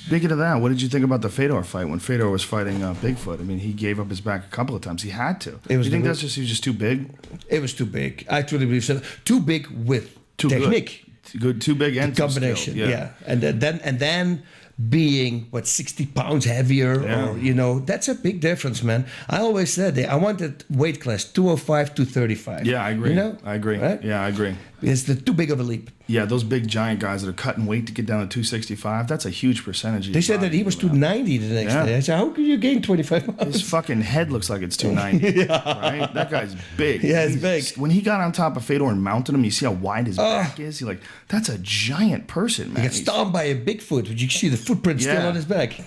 Speaking of that, what did you think about the Fedor fight when Fedor was fighting Bigfoot? I mean, he gave up his back a couple of times. He had to. It was you think that's just he was just too big? It was too big. I truly believe so. Too big with Too technique. Good, too big and The too combination, skilled. yeah. And then being 60 pounds heavier, or that's a big difference, man. I always said I wanted weight class 205, 235. Yeah, I agree. I agree. Right? Yeah, I agree. It's too big of a leap. Yeah, those big giant guys that are cutting weight to get down to 265, that's a huge percentage. Of They your said that body, he was 290 the next day. I said, how could you gain 25 pounds? His fucking head looks like it's 290. Right? That guy's big. Yeah, it's big. When he got on top of Fedor and mounted him, you see how wide his back is? You're like, that's a giant person, man. He got stomped by a Bigfoot, but you can see the footprint still on his back.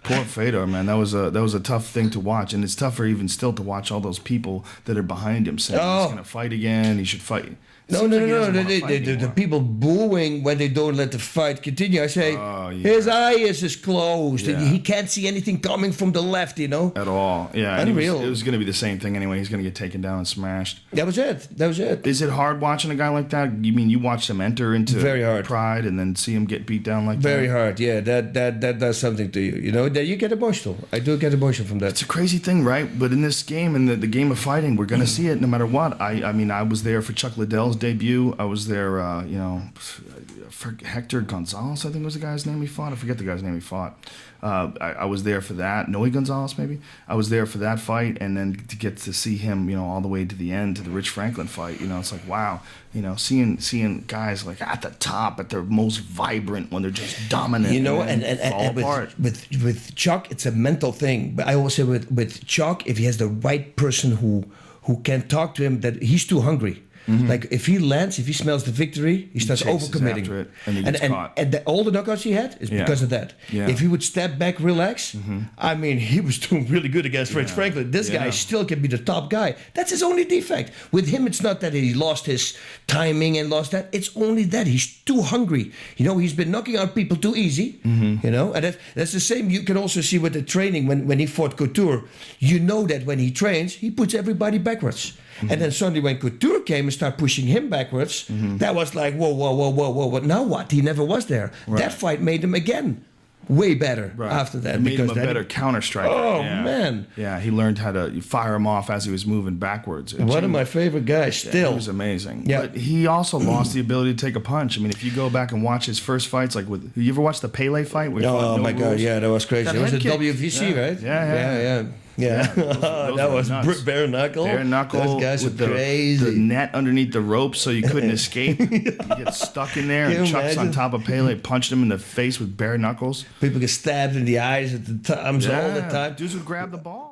Poor Fedor, man. That was a tough thing to watch, and it's tougher even still to watch all those people that are behind him saying he's going to fight again. He should fight. No. The people booing when they don't let the fight continue. I say, his eye is closed. And he can't see anything coming from the left, At all. Yeah. Unreal. It was going to be the same thing anyway. He's going to get taken down and smashed. That was it. Is it hard watching a guy like that? You mean you watched him enter into Very hard. pride and then see him get beat down like Very that? hard, yeah. That does something to you. That you get emotional. I do get emotional from that. It's a crazy thing, right? But in this game, in the game of fighting, we're going to see it no matter what. I mean, I was there for Chuck Liddell's debut. I was there, for Hector Gonzalez, I think was the guy's name he fought. I forget the guy's name he fought. I was there for that. Noe Gonzalez, maybe. I was there for that fight, and then to get to see him, all the way to the end, to the Rich Franklin fight. It's like, wow. Seeing guys like at the top, at their most vibrant, when they're just dominant. And with Chuck, it's a mental thing. But I always say with Chuck, if he has the right person who can talk to him, that he's too hungry. Mm-hmm. Like if he smells the victory, he starts overcommitting. After it, and he gets caught. And all the knockouts he had is because of that. Yeah. If he would step back, relax, I mean, he was doing really good against Rich Franklin. This guy still can be the top guy. That's his only defect. With him, it's not that he lost his timing and lost that. It's only that he's too hungry. He's been knocking out people too easy. And that's the same. You can also see with the training when he fought Couture. That when he trains, he puts everybody backwards. And then suddenly when Couture came and started pushing him backwards, that was like, whoa. Now what? He never was there. Right. That fight made him again way better after that. It made him a better counter striker. Oh, man. Yeah, he learned how to fire him off as he was moving backwards. One of my favorite guys still. He was amazing. Yeah. But he also lost the ability to take a punch. I mean, if you go back and watch his first fights, like you ever watch the Pele fight? Oh, my God, yeah, that was crazy. That was a WVC, right? Yeah. That was bare knuckle. Bare knuckle. Those guys with were crazy. The net underneath the rope so you couldn't escape. You get stuck in there, and Chuck's on top of Pele, punched him in the face with bare knuckles. People get stabbed in the eyes at the times all the time. Dudes would grab the ball.